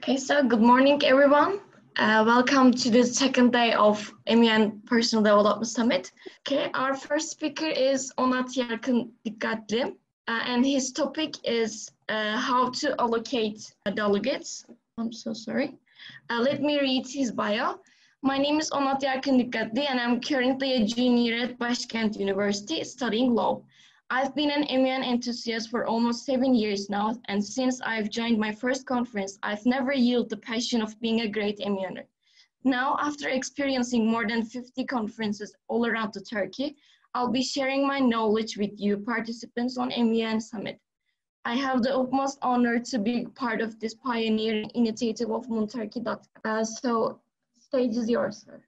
Okay, so good morning, everyone. Welcome to the second day of MUN Personal Development Summit. Okay, our first speaker is Onat Yarkın DİKKATLİ, and his topic is how to allocate delegates. I'm so sorry. Let me read his bio. My name is Onat Yarkın DİKKATLİ, and I'm currently a junior at Başkent University studying law. I've been an MUN enthusiast for almost 7 years now, and since I've joined my first conference, I've never yielded the passion of being a great MUNer. Now, after experiencing more than 50 conferences all around Turkey, I'll be sharing my knowledge with you participants on MUN Summit. I have the utmost honor to be part of this pioneering initiative of MUNTurkeycom. So, stage is yours, sir.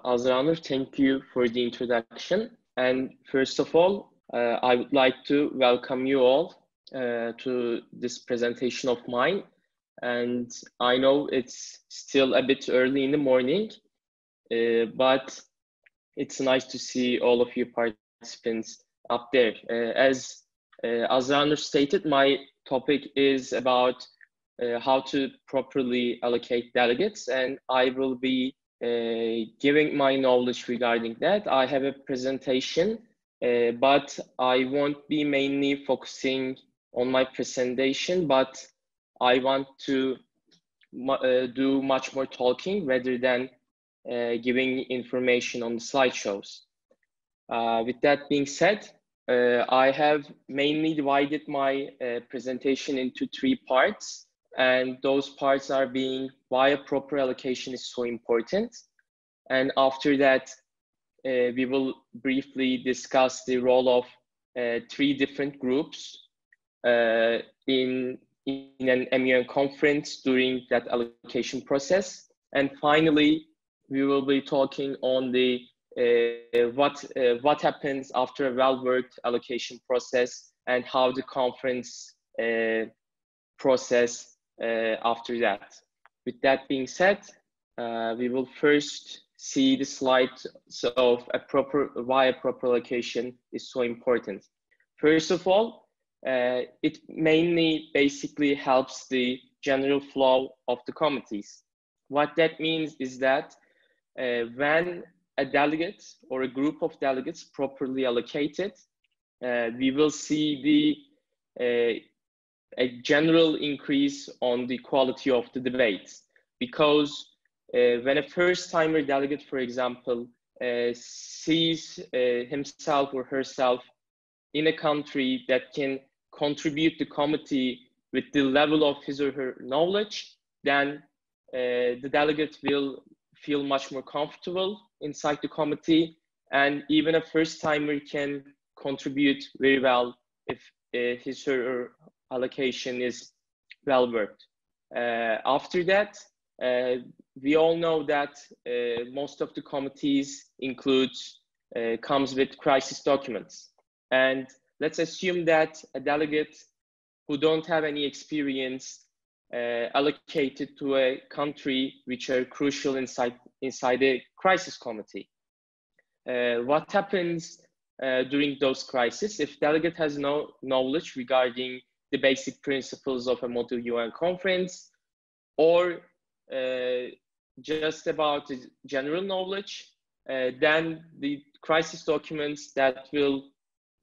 Azranur, thank you for the introduction. And first of all, I would like to welcome you all to this presentation of mine. And I know it's still a bit early in the morning, but it's nice to see all of you participants up there. As Azranur stated, my topic is about how to properly allocate delegates, and I will be giving my knowledge regarding that. I have a presentation, but I won't be mainly focusing on my presentation, but I want to do much more talking rather than giving information on the slideshows. With that being said, I have mainly divided my presentation into 3 parts, and those parts are being why a proper allocation is so important. And after that, we will briefly discuss the role of 3 different groups in an MUN conference during that allocation process. And finally, we will be talking on the what happens after a well-worked allocation process and how the conference process after that. With that being said, we will first see the slide of why a proper allocation is so important. First of all, it mainly basically helps the general flow of the committees. What that means is that when a delegate or a group of delegates properly allocated, we will see a general increase on the quality of the debates, because when a first-timer delegate, for example, sees himself or herself in a country that can contribute the committee with the level of his or her knowledge, then the delegate will feel much more comfortable inside the committee, and even a first-timer can contribute very well if his or her allocation is well worked. After that, we all know that most of the committees comes with crisis documents. And let's assume that a delegate who don't have any experience allocated to a country which are crucial inside a crisis committee. What happens during those crises if delegate has no knowledge regarding the basic principles of a model UN conference, or just about the general knowledge, then the crisis documents that will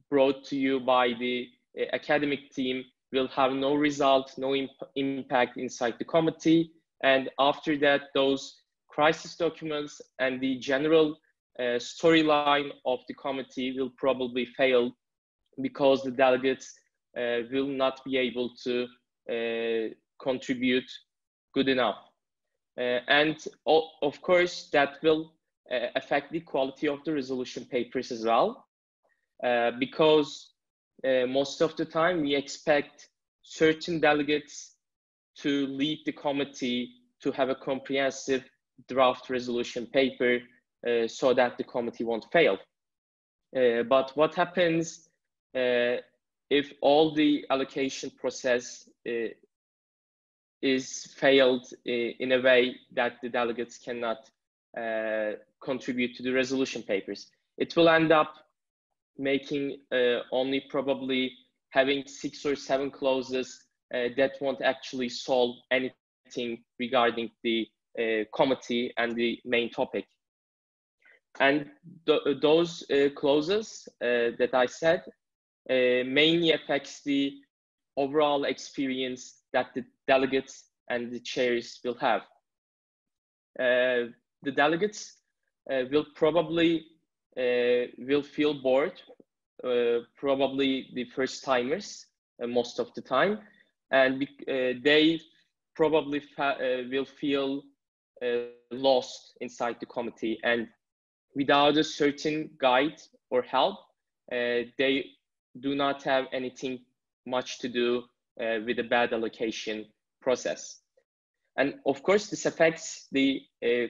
brought to you by the academic team will have no result, no impact inside the committee. And after that, those crisis documents and the general storyline of the committee will probably fail, because the delegates will not be able to contribute good enough. And of course, that will affect the quality of the resolution papers as well, because most of the time we expect certain delegates to lead the committee to have a comprehensive draft resolution paper so that the committee won't fail. But what happens if all the allocation process is failed in a way that the delegates cannot contribute to the resolution papers? It will end up making only probably having 6 or 7 clauses that won't actually solve anything everything regarding the committee and the main topic. And those clauses that I said mainly affects the overall experience that the delegates and the chairs will have. The delegates will probably will feel bored, probably the first timers most of the time, and they probably will feel lost inside the committee, and without a certain guide or help, they do not have anything much to do with a bad allocation process. And of course, this affects the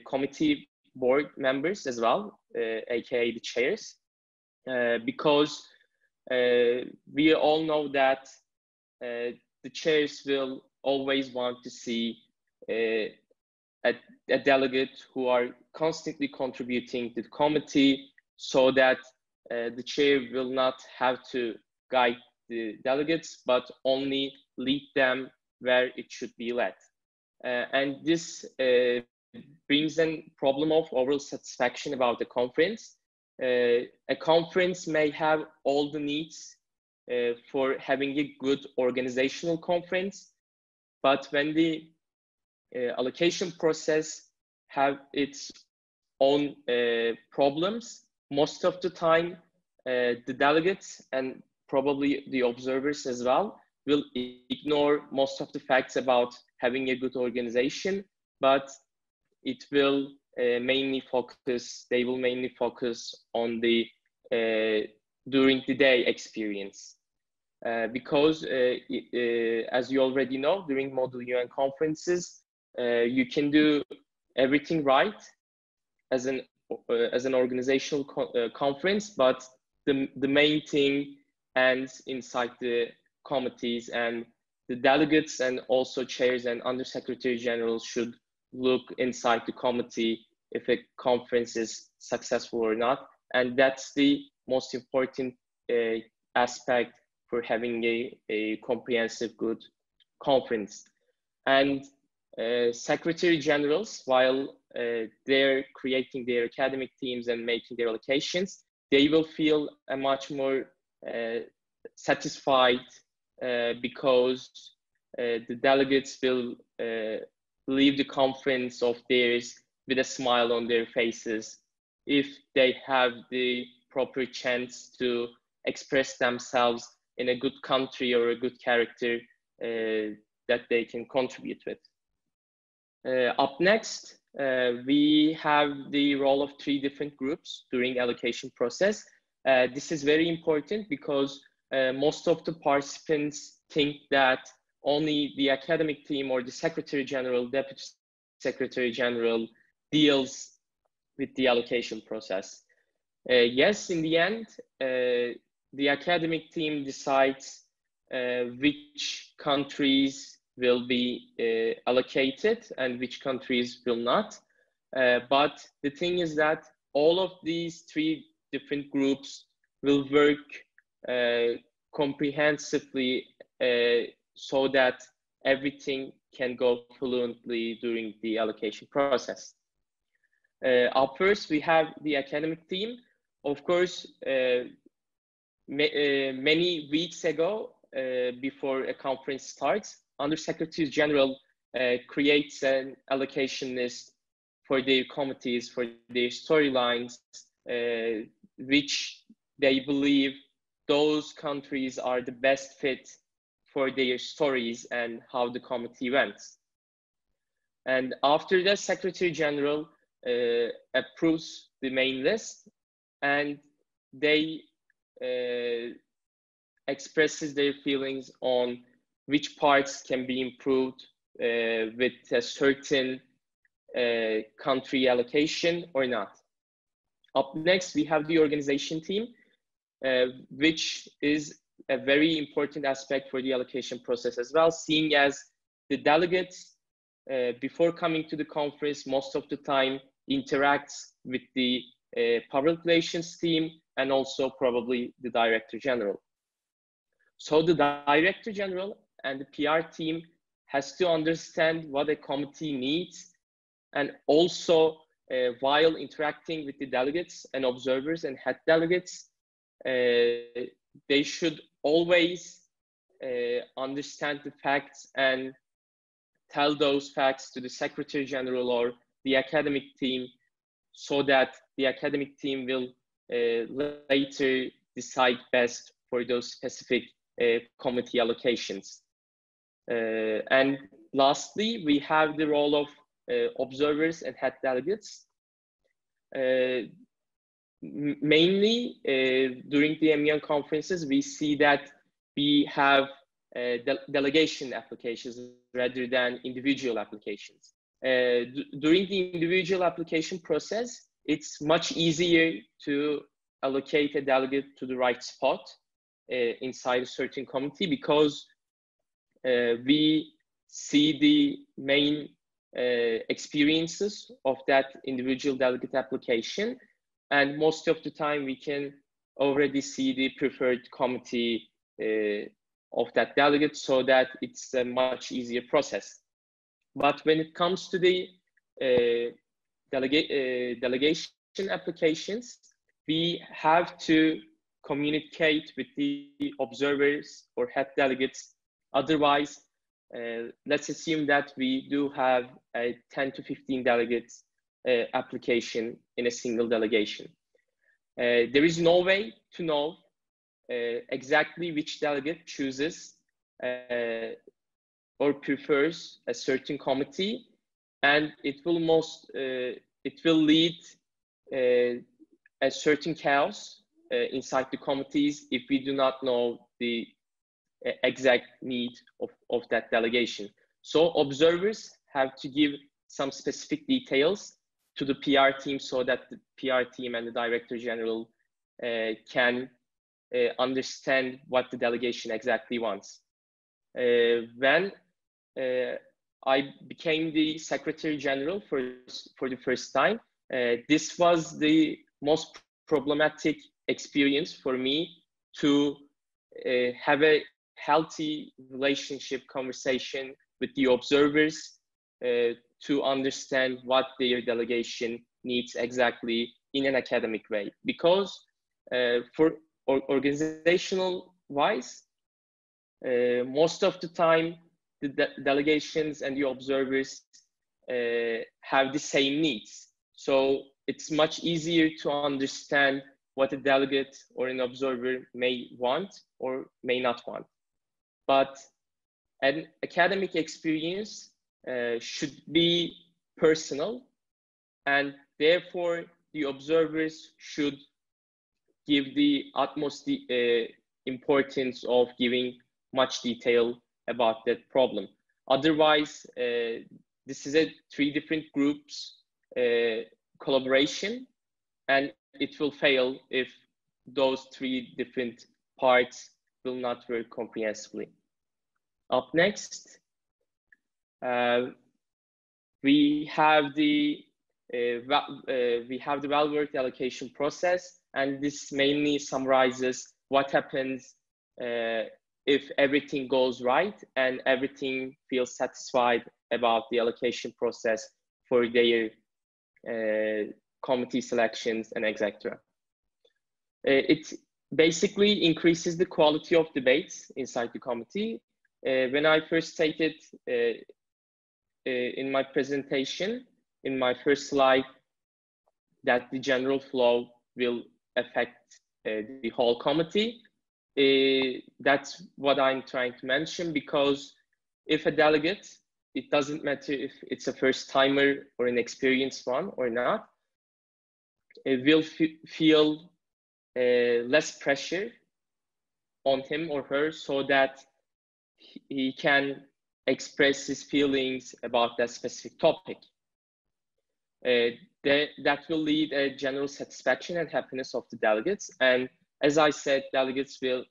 committee board members as well, aka the chairs, because we all know that the chairs will always want to see a delegate who are constantly contributing to the committee, so that the chair will not have to guide the delegates, but only lead them where it should be led. And this brings a problem of overall satisfaction about the conference. A conference may have all the needs for having a good organizational conference, but when the allocation process have its own problems, most of the time the delegates and probably the observers as well will ignore most of the facts about having a good organization, but it will mainly focus on the during the day experience. Because as you already know, during Model UN conferences, you can do everything right as an organizational conference, but the main thing ends inside the committees, and the delegates and also chairs and undersecretary generals should look inside the committee if a conference is successful or not. And that's the most important aspect for having a comprehensive good conference. And secretary generals, while they're creating their academic teams and making their allocations, they will feel a much more satisfied because the delegates will leave the conference of theirs with a smile on their faces if they have the proper chance to express themselves in a good country or a good character that they can contribute with. Up next, we have the role of 3 different groups during allocation process. This is very important because most of the participants think that only the academic team or the secretary general, deputy secretary general deals with the allocation process. Yes, in the end, the academic team decides which countries will be allocated and which countries will not. But the thing is that all of these 3 different groups will work comprehensively so that everything can go fluently during the allocation process. Up first, we have the academic team. Of course, many weeks ago, before a conference starts, Undersecretary General creates an allocation list for their committees, for their storylines, which they believe those countries are the best fit for their stories and how the committee went. And after that, Secretary General approves the main list, and they expresses their feelings on which parts can be improved with a certain country allocation or not. Up next, we have the organization team, which is a very important aspect for the allocation process as well, seeing as the delegates, before coming to the conference, most of the time interacts with the public relations team and also probably the Director General. So the Director General and the PR team has to understand what a committee needs, and also while interacting with the delegates and observers and head delegates, they should always understand the facts and tell those facts to the Secretary General or the academic team, so that the academic team will later decide best for those specific committee allocations. And lastly, we have the role of observers and head delegates. Mainly during the MUN conferences, we see that we have delegation applications rather than individual applications. During the individual application process, it's much easier to allocate a delegate to the right spot inside a certain committee, because we see the main experiences of that individual delegate application, and most of the time we can already see the preferred committee of that delegate, so that it's a much easier process. But when it comes to the delegation applications, we have to communicate with the observers or head delegates. Otherwise, let's assume that we do have a 10 to 15 delegates application in a single delegation. There is no way to know exactly which delegate chooses or prefers a certain committee, and it will lead a certain chaos inside the committees if we do not know the exact need of that delegation. So observers have to give some specific details to the PR team, so that the PR team and the Director General can understand what the delegation exactly wants. When I became the Secretary General for the first time, this was the most problematic experience for me, to have a healthy relationship conversation with the observers to understand what their delegation needs exactly in an academic way. Because for organizational wise, most of the time the delegations and the observers have the same needs. So it's much easier to understand what a delegate or an observer may want or may not want. But an academic experience should be personal, and therefore the observers should give the utmost importance of giving much detail about that problem. Otherwise, this is a 3 different groups collaboration, and it will fail if those 3 different parts will not work comprehensively. Up next, we have the well-worked allocation process, and this mainly summarizes what happens if everything goes right and everything feels satisfied about the allocation process for their committee selections and etc. It basically increases the quality of debates inside the committee. When I first stated in my presentation, in my first slide, that the general flow will affect the whole committee, that's what I'm trying to mention, because if a delegate, it doesn't matter if it's a first timer or an experienced one or not, it will feel less pressure on him or her, so that he can express his feelings about that specific topic. That will lead a general satisfaction and happiness of the delegates. And as I said, delegates will,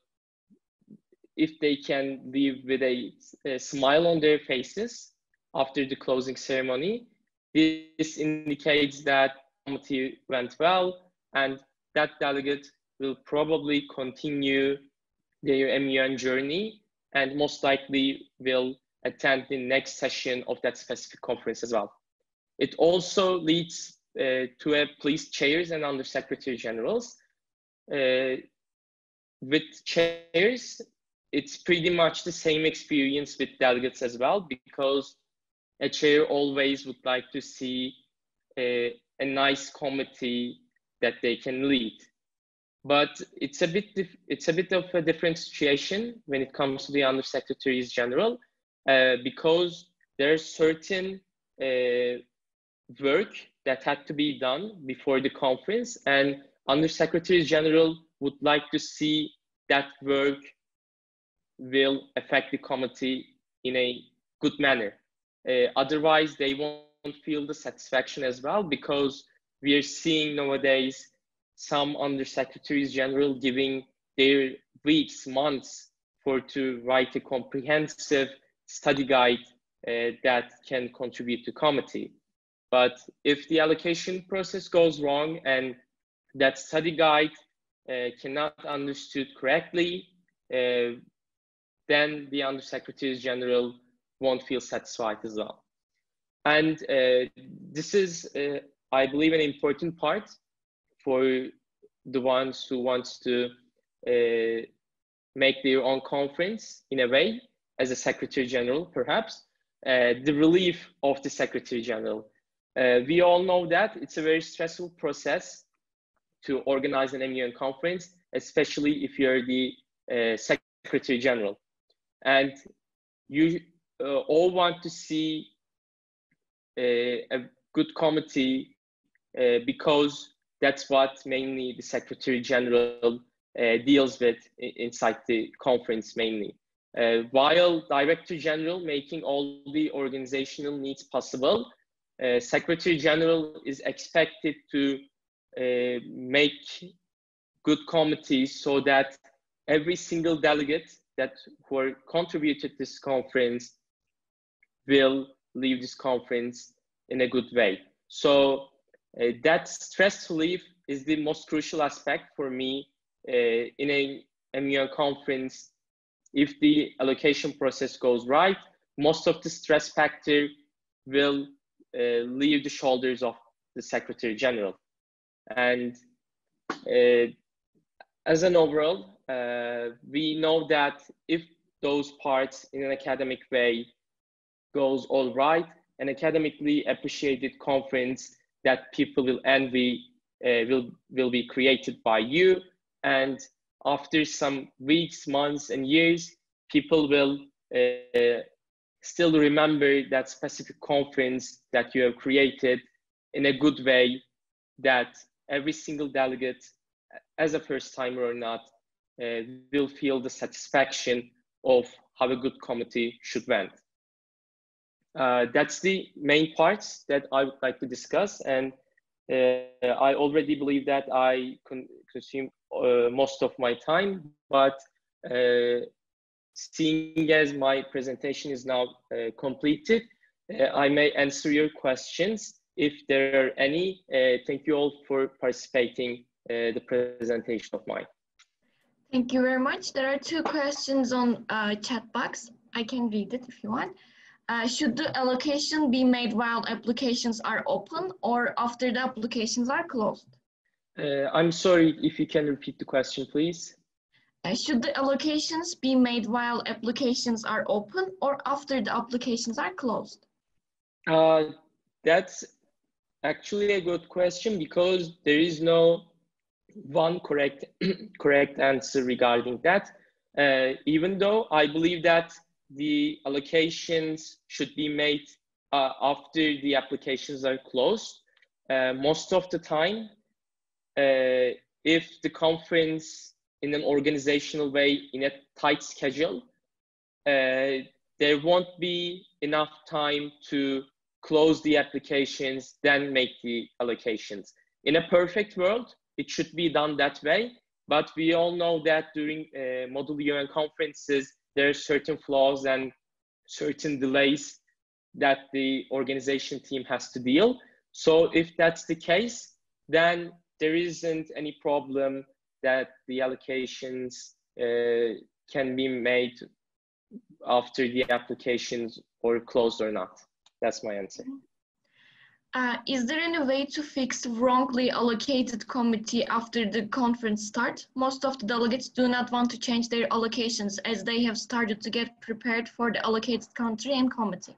if they can leave with a smile on their faces after the closing ceremony, this indicates that the committee went well, and that delegate will probably continue their MUN journey, and most likely will attend the next session of that specific conference as well. It also leads to a police chairs and undersecretary generals. With chairs, it's pretty much the same experience with delegates as well, because a chair always would like to see a nice committee that they can lead. But it's a bit of a different situation when it comes to the undersecretaries general, because there's certain work that had to be done before the conference, and undersecretaries general would like to see that work will affect the committee in a good manner. Otherwise, they won't feel the satisfaction as well, because we are seeing nowadays some undersecretaries general giving their weeks, months to write a comprehensive study guide that can contribute to committee. But if the allocation process goes wrong and that study guide cannot be understood correctly, then the undersecretaries general won't feel satisfied as well. And this is, I believe, an important part for the ones who wants to make their own conference in a way, as a secretary general, perhaps, the relief of the secretary general. We all know that it's a very stressful process to organize an MUN conference, especially if you're the secretary general. And you all want to see a good committee because that's what mainly the secretary general deals with inside the conference mainly. While director general making all the organizational needs possible, secretary general is expected to make good committees so that every single delegate who are contributed to this conference will leave this conference in a good way. So that stress relief is the most crucial aspect for me in a MUN conference. If the allocation process goes right, most of the stress factor will leave the shoulders of the secretary general. And as an overall, we know that if those parts in an academic way goes all right, an academically appreciated conference that people will envy will be created by you. And after some weeks, months, and years, people will still remember that specific conference that you have created in a good way, that every single delegate, as a first timer or not, will feel the satisfaction of how a good committee should went. That's the main parts that I would like to discuss, and I already believe that I consume most of my time, but seeing as my presentation is now completed, I may answer your questions if there are any. Thank you all for participating the presentation of mine. Thank you very much. There are two questions on chat box. I can read it if you want. Should the allocation be made while applications are open or after the applications are closed? I'm sorry, if you can repeat the question, please. Should the allocations be made while applications are open or after the applications are closed? That's actually a good question, because there is no one correct answer regarding that. Even though I believe that the allocations should be made after the applications are closed. Most of the time, if the conference in an organizational way, in a tight schedule, there won't be enough time to close the applications, then make the allocations. In a perfect world, it should be done that way, but we all know that during Model UN conferences, there are certain flaws and certain delays that the organization team has to deal. So if that's the case, then there isn't any problem that the allocations can be made after the applications or closed or not. That's my answer. Is there any way to fix wrongly allocated committee after the conference start? Most of the delegates do not want to change their allocations as they have started to get prepared for the allocated country and committee.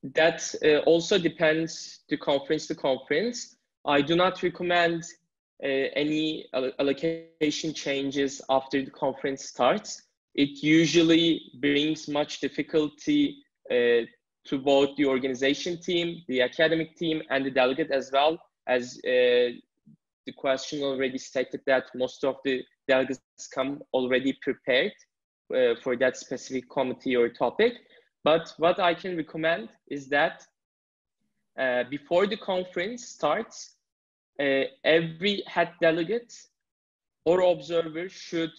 That also depends to conference. I do not recommend any allocation changes after the conference starts. It usually brings much difficulty to both the organization team, the academic team, and the delegate as well, as the question already stated that most of the delegates come already prepared for that specific committee or topic. But what I can recommend is that before the conference starts, every head delegate or observer should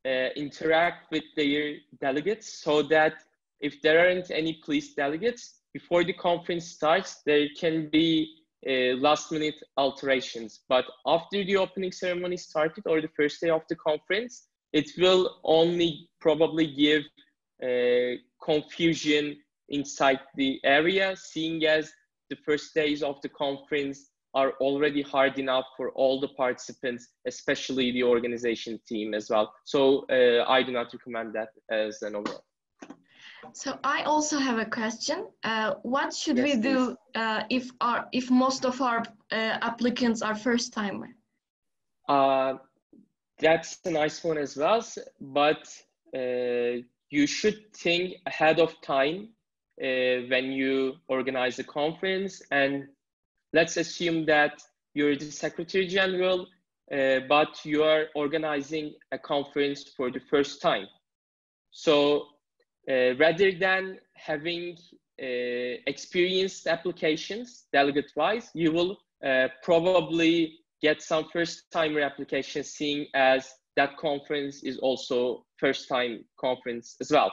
interact with their delegates so that if there aren't any police delegates, before the conference starts, there can be last-minute alterations. But after the opening ceremony started or the first day of the conference, it will only probably give confusion inside the area, seeing as the first days of the conference are already hard enough for all the participants, especially the organization team as well. So I do not recommend that as an overall. So I also have a question. What should Yes, we do if most of our applicants are first-timer? That's a nice one as well, but you should think ahead of time when you organize a conference. And let's assume that you're the Secretary General, but you are organizing a conference for the first time. So rather than having experienced applications delegate-wise, you will probably get some first-timer applications, seeing as that conference is also first-time conference as well.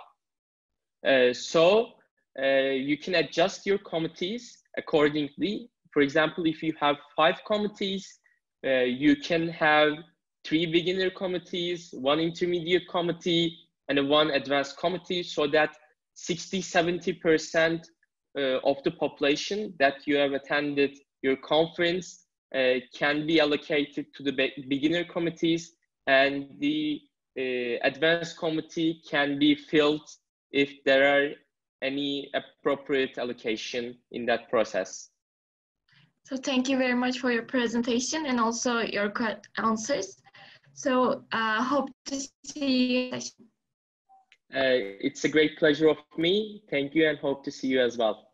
So you can adjust your committees accordingly. For example, if you have 5 committees, you can have 3 beginner committees, 1 intermediate committee, and 1 advanced committee, so that 60–70% of the population that you have attended your conference can be allocated to the beginner committees, and the advanced committee can be filled if there are any appropriate allocation in that process. So thank you very much for your presentation and also your answers. So hope to see you. It's a great pleasure of me. Thank you and hope to see you as well.